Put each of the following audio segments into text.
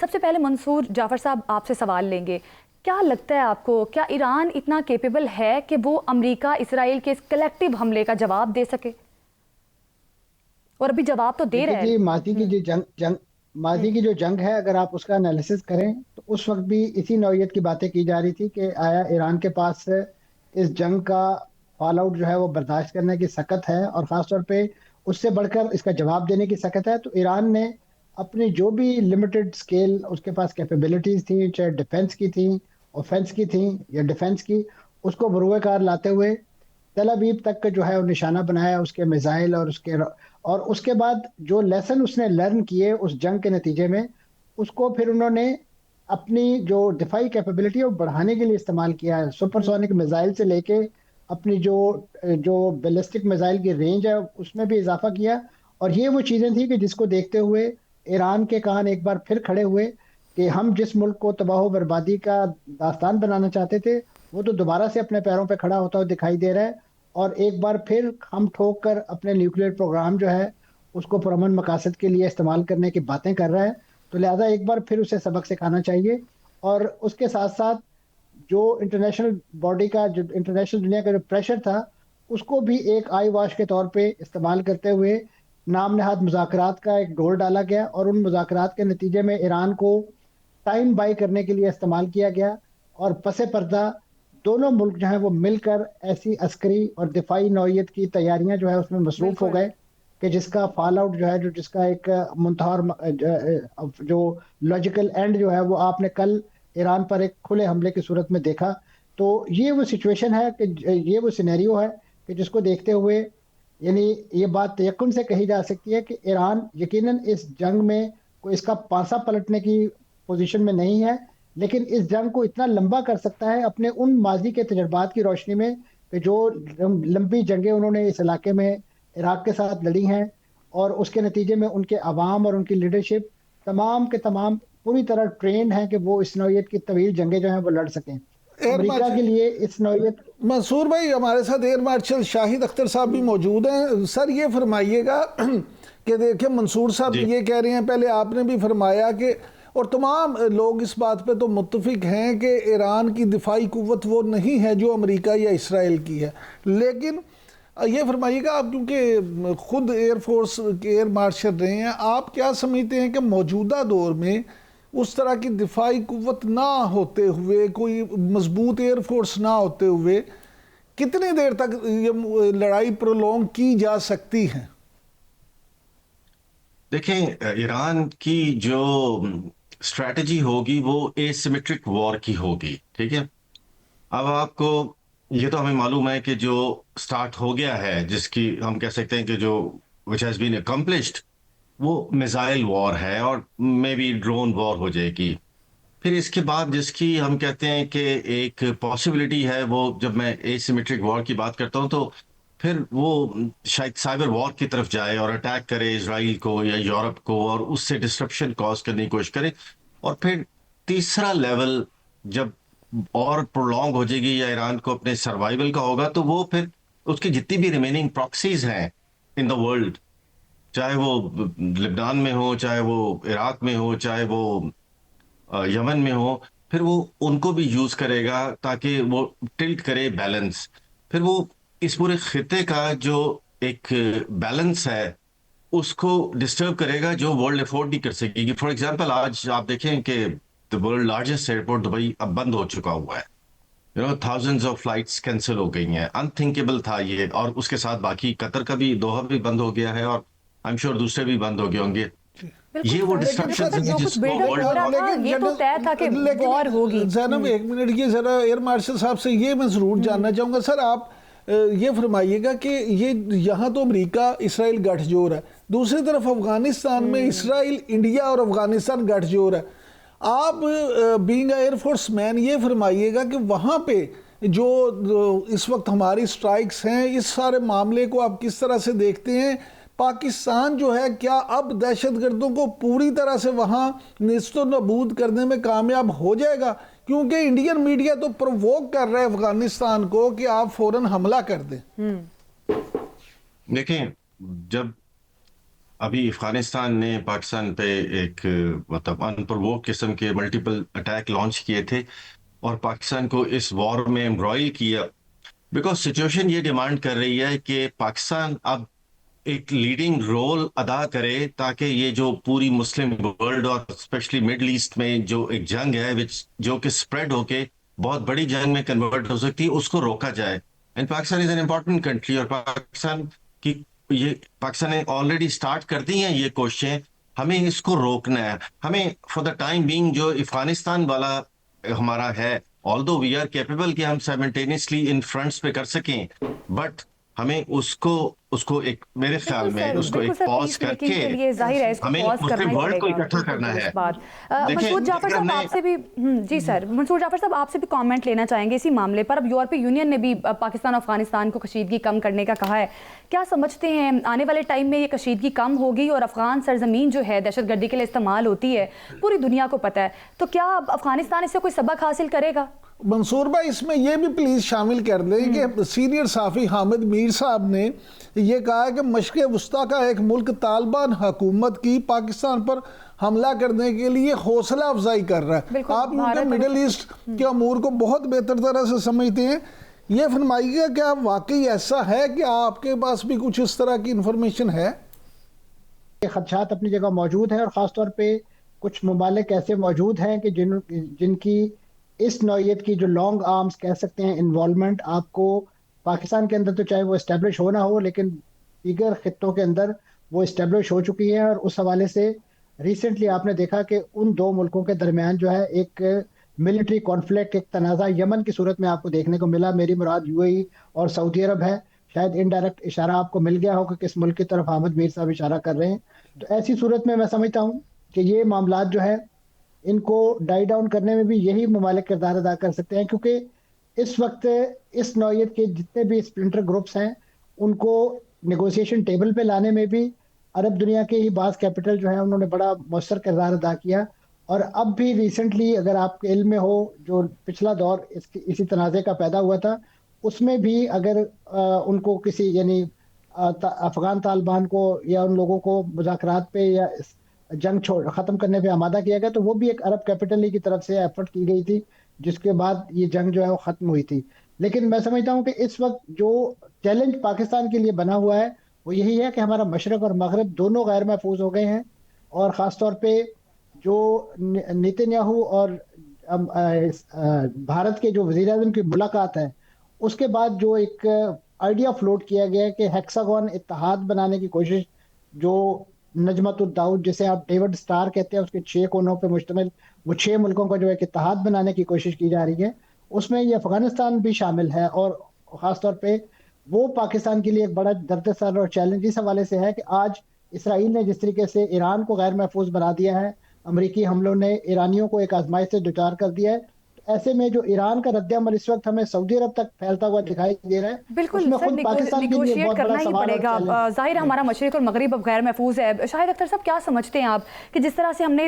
सबसे पहले मंसूर जाफर साहब आपसे सवाल लेंगे, क्या लगता है आपको, क्या ईरान इतना केपेबल है कि वो अमेरिका इसराइल के इस कलेक्टिव हमले का जवाब दे सके? और अभी जवाब तो दे देखिए रहा है। जी, माजी की जो जंग है, अगर आप उसका एनालिसिस करें तो उस वक्त भी इसी नौयत की बातें की जा रही थी कि आया ईरान के पास इस जंग का फॉल आउट जो है वो बर्दाश्त करने की सकत है, और ख़ास तौर पे उससे बढ़कर इसका जवाब देने की सकत है। तो ईरान ने अपनी जो भी लिमिटेड स्केल उसके पास कैपेबिलिटीज थी, चाहे डिफेंस की थी, ऑफेंस की थी या डिफेंस की, उसको बरूए लाते हुए तेल अवीव तक का जो है वो निशाना बनाया, उसके मिसाइल और उसके बाद जो लेसन उसने लर्न किए उस जंग के नतीजे में, उसको फिर उन्होंने अपनी जो दिफाई कैपेबिलिटी है वो बढ़ाने के लिए इस्तेमाल किया है। सुपरसोनिक मिसाइल से लेके अपनी जो जो बैलिस्टिक मिसाइल की रेंज है उसमें भी इजाफा किया। और ये वो चीज़ें थी कि जिसको देखते हुए ईरान के कान एक बार फिर खड़े हुए कि हम जिस मुल्क को तबाह बर्बादी का दास्तान बनाना चाहते थे, वो तो दोबारा से अपने पैरों पे खड़ा होता हुआ दिखाई दे रहा है, और एक बार फिर हम ठोक कर अपने न्यूक्लियर प्रोग्राम जो है उसको पुरअमन मकासद के लिए इस्तेमाल करने की बातें कर रहा है। तो लिहाजा एक बार फिर उसे सबक सिखाना चाहिए। और उसके साथ साथ जो इंटरनेशनल बॉडी का, जो इंटरनेशनल दुनिया का जो प्रेशर था, उसको भी एक आई वॉश के तौर पे इस्तेमाल करते हुए नाम नहाद मुज़ाकरात का एक डोर डाला गया, और उन मुज़ाकरात के नतीजे में ईरान को टाइम बाई करने के लिए इस्तेमाल किया गया। और पसे पर्दा दोनों मुल्क जो है वो मिलकर ऐसी अस्करी और दिफाई नौयत की तैयारियां जो है उसमें मसरूफ हो बिल्कुल। गए कि जिसका फॉल आउट जो है, जो जिसका एक मुंतहा और जो लॉजिकल एंड जो है वो आपने कल ईरान पर एक खुले हमले की सूरत में देखा। तो ये वो सिचुएशन है कि ये वो सिनेरियो है कि जिसको देखते हुए यानी ये बात यकीन से कही जा सकती है कि ईरान यकीनन इस जंग में कोई इसका पासा पलटने की पोजीशन में नहीं है, लेकिन इस जंग को इतना लंबा कर सकता है अपने उन माजी के तजर्बात की रोशनी में कि जो लंबी जंगें उन्होंने इस इलाके में इराक के साथ लड़ी हैं, और उसके नतीजे में उनके अवाम और उनकी लीडरशिप तमाम के तमाम पूरी तरह ट्रेंड हैं कि वो इस नौयत की तवील जंगें जो हैं वो लड़ सकें। एयर अमेरिका के मार्शल लिए इस नौयत मंसूर भाई, हमारे साथ एयर मार्शल शाहिद अख्तर साहब भी मौजूद हैं। सर ये फरमाइएगा कि देखिए मंसूर साहब जी। ये कह रहे हैं, पहले आपने भी फरमाया कि, और तमाम लोग इस बात पे तो मुत्तफिक हैं कि ईरान की दिफाई कुव्वत वो नहीं है जो अमेरिका या इसराइल की है। लेकिन ये फरमाइएगा आप, क्योंकि खुद एयरफोर्स के एयर मार्शल रहे हैं, आप क्या समझते हैं कि मौजूदा दौर में उस तरह की दिफाई कुव्वत ना होते हुए, कोई मजबूत एयरफोर्स ना होते हुए, कितनी देर तक ये लड़ाई प्रोलॉन्ग की जा सकती है? देखें, ईरान की जो स्ट्रैटेजी होगी वो एसिमेट्रिक वॉर की होगी, ठीक है। अब आपको ये तो हमें मालूम है कि जो स्टार्ट हो गया है, जिसकी हम कह सकते हैं कि जो विच हैज बीन अकम्प्लिश्ड, वो मिसाइल वॉर है और मे बी ड्रोन वॉर हो जाएगी। फिर इसके बाद जिसकी हम कहते हैं कि एक पॉसिबिलिटी है, वो जब मैं एसिमेट्रिक वॉर की बात करता हूं तो फिर वो शायद साइबर वॉर की तरफ जाए और अटैक करे इसराइल को या यूरोप को और उससे डिस्ट्रप्शन कॉज करने की कोशिश करे। और फिर तीसरा लेवल जब और प्रोलॉन्ग हो जाएगी या ईरान को अपने सर्वाइवल का होगा, तो वो फिर उसकी जितनी भी रिमेनिंग प्रॉक्सीज हैं इन द वर्ल्ड, चाहे वो लिबनान में हो, चाहे वो इराक में हो, चाहे वो यमन में हो, फिर वो उनको भी यूज करेगा ताकि वो टिल्ट करे बैलेंस। फिर वो इस पूरे खिते का जो एक बैलेंस है उसको डिस्टर्ब करेगा, जो वर्ल्ड अफोर्ड नहीं कर सकेगी। फॉर एग्जांपल आज आप देखें कि the world largest airport Dubai अब बंद हो चुका हुआ है। थाउजेंड्स ऑफ फ्लाइट्स कैंसिल हो गई हैं, अनथिंकेबल था ये। और उसके साथ बाकी कतर का भी, दोहा भी बंद हो गया है, और आई एम श्योर दूसरे भी बंद हो गए होंगे। बिल्कुल ये वो सर, लेकिन डिस्ट्रप्शन सर है जो कुछ जिसको बिल्डअप वर्ल्ड हो रहा था ये तो तय था कि वॉर होगी। जैनब एक मिनट, ये जरा एयर मार्शल साहब से ये मैं जरूर जानना चाहूंगा। सर आप ये फरमाइएगा कि ये यहाँ तो अमेरिका इसराइल गठजोड़ है, दूसरी तरफ अफगानिस्तान में इसराइल, इंडिया और अफगानिस्तान गठजोड़ है। आप बीइंग एयरफोर्स मैन ये फरमाइएगा कि वहाँ पे जो इस वक्त हमारी स्ट्राइक्स हैं, इस सारे मामले को आप किस तरह से देखते हैं? पाकिस्तान जो है, क्या अब दहशतगर्दों को पूरी तरह से वहाँ नेस्तो नबूद करने में कामयाब हो जाएगा? क्योंकि इंडियन मीडिया तो प्रोवोक कर रहा है अफगानिस्तान को कि आप फौरन हमला कर दें। देखें, जब अभी अफगानिस्तान ने पाकिस्तान पे एक मतलब अनप्रोवोक किस्म के मल्टीपल अटैक लॉन्च किए थे और पाकिस्तान को इस वॉर में एम्ब्रॉयल किया, बिकॉज सिचुएशन ये डिमांड कर रही है कि पाकिस्तान अब एक लीडिंग रोल अदा करे ताकि ये जो पूरी मुस्लिम वर्ल्ड और स्पेशली मिडल ईस्ट में जो एक जंग है विच जो कि स्प्रेड होके बहुत बड़ी जंग में कन्वर्ट हो सकती है, उसको रोका जाए। And Pakistan is an important country और की ये पाकिस्तान ने ऑलरेडी स्टार्ट कर दी हैं ये कोशिशें, हमें इसको रोकना है। हमें फॉर द टाइम बीइंग जो अफगानिस्तान वाला हमारा है, ऑल्दो वी आर कैपेबल कि हम साइमल्टेनियसली इन फ्रंट्स पे कर सकें, बट हमें उसको उसको एक मेरे ख्याल में उसको एक पॉज करके हमें मुस्लिम वर्ल्ड को इकट्ठा करना है। मंसूर जाफर साहब आपसे भी जी सर, मंसूर जाफर साहब आपसे भी कमेंट लेना चाहेंगे इसी मामले पर। अब यूरोपीय यूनियन ने भी पाकिस्तान और अफगानिस्तान को कशीदगी कम करने का कहा है, क्या समझते हैं आने वाले टाइम में ये कशीदगी कम होगी और अफगान सरजमीन जो है दहशतगर्दी के लिए इस्तेमाल होती है, पूरी दुनिया को पता है, तो क्या अफगानिस्तान इससे कोई सबक हासिल करेगा? मंसूर भाई इसमें यह भी प्लीज शामिल कर दें कि सीनियर साफी हामिद मीर साहब ने यह कहा है कि मशरिक़ वस्ता का एक मुल्क तालिबान हुकूमत की पाकिस्तान पर हमला करने के लिए हौसला अफजाई कर रहा है। आप उनके मिडिल ईस्ट के अमूर को बहुत बेहतर तरह से समझते हैं, ये फरमाइएगा क्या वाकई ऐसा है कि आपके पास भी कुछ इस तरह की इंफॉर्मेशन है? खदशात अपनी जगह मौजूद है और ख़ासतौर पे कुछ ममालिक ऐसे मौजूद हैं कि जिनकी इस नौइयत की जो लॉन्ग आर्म्स कह सकते हैं इन्वॉल्वमेंट आपको पाकिस्तान के अंदर तो चाहे वो इस्टेब्लिश हो ना हो, लेकिन दीगर खित्तों के अंदर वो इस्टेब्लिश हो चुकी है। और उस हवाले से रिसेंटली आपने देखा कि उन दो मुल्कों के दरमियान जो है एक मिलिट्री कॉन्फ्लिक्ट, एक तनाज़ा यमन की सूरत में आपको देखने को मिला। मेरी मुराद यूएई और सऊदी अरब है। शायद इनडायरेक्ट इशारा आपको मिल गया हो कि किस मुल्क की तरफ हामिद मीर साहब इशारा कर रहे हैं। तो ऐसी सूरत में मैं समझता हूँ कि ये मामलात जो है इनको डाई डाउन करने में भी यही ममालिक किरदार अदा कर सकते हैं, क्योंकि इस वक्त इस नौइयत के जितने भी स्प्लिंटर ग्रुप्स हैं उनको नेगोशिएशन टेबल पे लाने में भी अरब दुनिया के ही बाज़ कैपिटल जो है उन्होंने बड़ा मौसर किरदार अदा किया। और अब भी रिसेंटली अगर आपके इल्म में हो, जो पिछला दौर इसी तनाज़े का पैदा हुआ था, उसमें भी अगर उनको किसी यानी अफगान तालिबान को या उन लोगों को मुज़ाकरात पे या जंग ख़त्म करने पे आमादा किया गया, तो वो भी एक अरब कैपिटल की तरफ से एफर्ट की गई थी, जिसके बाद ये जंग जो है वो ख़त्म हुई थी। लेकिन मैं समझता हूँ कि इस वक्त जो चैलेंज पाकिस्तान के लिए बना हुआ है वो यही है कि हमारा मशरक़ और मगरब दोनों गैर महफूज हो गए हैं। और ख़ास तौर पे जो नेतन्याहू और भारत के जो वज़ीर आज़म की मुलाकात है, उसके बाद जो एक आइडिया फ्लोट किया गया है कि हेक्सागोन इत्तेहाद बनाने की कोशिश, जो नजमत-उद-दाऊद जिसे आप डेविड स्टार कहते हैं, उसके 6 कोनों पे मुश्तमिल वो 6 मुल्कों का जो एक इत्तेहाद बनाने की कोशिश की जा रही है, उसमें ये अफगानिस्तान भी शामिल है। और ख़ास तौर पे वो पाकिस्तान के लिए एक बड़ा दर्द-सर और चैलेंज इस हवाले से है कि आज इसराइल ने जिस तरीके से ईरान को गैर महफूज बना दिया है, अमरीकी हमलों ने ईरानियों को एक आजमाइश से दुचार कर दिया है। ऐसे में जो ईरान का रद्द-ए-अमल इस वक्त हमें सऊदी अरब तक फैलता हुआ दिखाई दे रहा है, बिल्कुल उसमें सर, खुद पाकिस्तान के लिए बहुत करना बड़ा ही सवाल और पड़ेगा। चैलेंज। जाहिर है हमारा मशरिक और मगरिब अब गैर महफूज है। शाहिद अख्तर साहब, क्या समझते हैं आप कि जिस तरह से हमने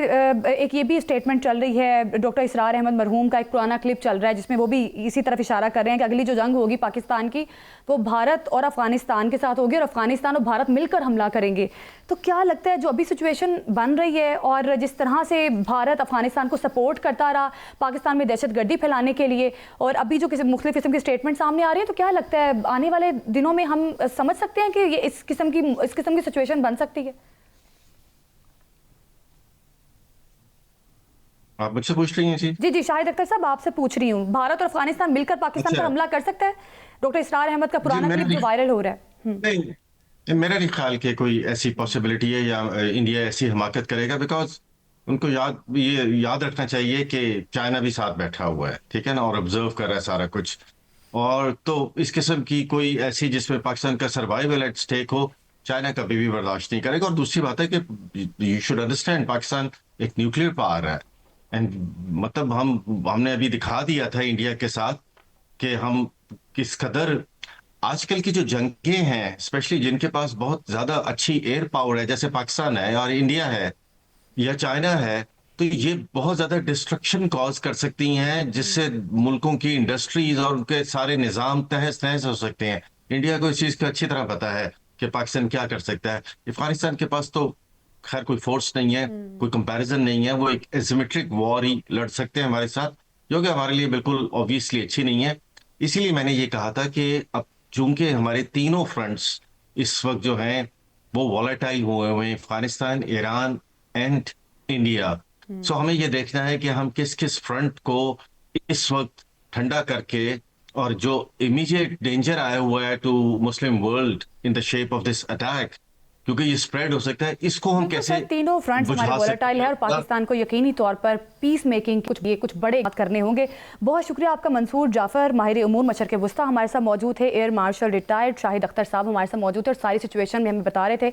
एक ये भी स्टेटमेंट चल रही है, डॉक्टर इसरार अहमद मरहूम का एक पुराना क्लिप चल रहा है जिसमें वो भी इसी तरफ इशारा कर रहे हैं कि अगली जो जंग होगी पाकिस्तान की वो भारत और अफगानिस्तान के साथ होगी और अफगानिस्तान और भारत मिलकर हमला करेंगे। तो क्या लगता है जो अभी सिचुएशन बन रही है और जिस तरह से भारत अफगानिस्तान को सपोर्ट करता रहा पाकिस्तान में दहशतगर्दी फैलाने के लिए, और अभी जो किसी मुख्तलिफ किस्म के स्टेटमेंट सामने आ रहे हैं, तो क्या लगता है आने वाले दिनों में हम समझ सकते हैं कि ये इस किस्म की सिचुएशन बन सकती है? आप मुझसे पूछ रही हैं? जी जी, शाहिद अख्तर साहब आपसे पूछ रही हूँ, भारत और अफगानिस्तान मिलकर पाकिस्तान पर हमला कर सकता है? डॉक्टर इसरार अहमद का पुराना क्लिप जो वायरल हो रहा है। नहीं, मेरा नहीं ख्याल कि कोई ऐसी पॉसिबिलिटी है या इंडिया ऐसी हिमाकत करेगा, बिकॉज उनको ये याद रखना चाहिए कि चाइना भी साथ बैठा हुआ है, ठीक है ना, और ऑब्जर्व कर रहा है सारा कुछ। और तो इस किस्म की कोई ऐसी जिसमें पाकिस्तान का सर्वाइवल एट स्टेक हो, चाइना कभी भी बर्दाश्त नहीं करेगा। और दूसरी बात है कि यू शुड अंडरस्टैंड, पाकिस्तान एक न्यूक्लियर पावर है, एंड मतलब हमने अभी दिखा दिया था इंडिया के साथ कि हम किस कदर आजकल की जो जंगें हैं, स्पेशली जिनके पास बहुत ज्यादा अच्छी एयर पावर है, जैसे पाकिस्तान है और इंडिया है या चाइना है, तो ये बहुत ज्यादा डिस्ट्रक्शन कॉज कर सकती हैं, जिससे मुल्कों की इंडस्ट्रीज और उनके सारे निजाम तहस नहस हो सकते हैं। इंडिया को इस चीज का अच्छी तरह पता है। कि पाकिस्तान क्या कर सकता है। अफगानिस्तान के पास तो खैर कोई फोर्स नहीं है, कोई कंपैरिजन नहीं है, वो एक एसिमेट्रिक वॉर ही लड़ सकते हैं हमारे साथ, जो कि हमारे लिए बिल्कुल ऑब्वियसली अच्छी नहीं है। इसीलिए मैंने ये कहा था कि अब चूंकि हमारे तीनों फ्रंट्स इस वक्त जो हैं वो वॉलेटाइल हुए हुए हैं, अफगानिस्तान, ईरान एंड इंडिया। सो हमें ये देखना है कि हम किस किस फ्रंट को इस वक्त ठंडा करके, और जो इमीडिएट डेंजर आया हुआ है to Muslim world in the shape of this attack, क्योंकि ये स्प्रेड हो सकता है, इसको हम बिल्कुल कैसे सर, तीनों फ्रंट्स हमारे बुझा सकते वॉलेटाइल है और हैं। पाकिस्तान को यकीनी तौर पर पीस मेकिंग कुछ बड़े बात करने होंगे। बहुत शुक्रिया आपका मंसूर जाफर, माहिर उमूर मशरक़ वुस्ता हमारे साथ मौजूद थे। Air marshal retired Shahid Akhtar साहब हमारे साथ मौजूद थे और सारी सिचुएशन में हमें बता रहे थे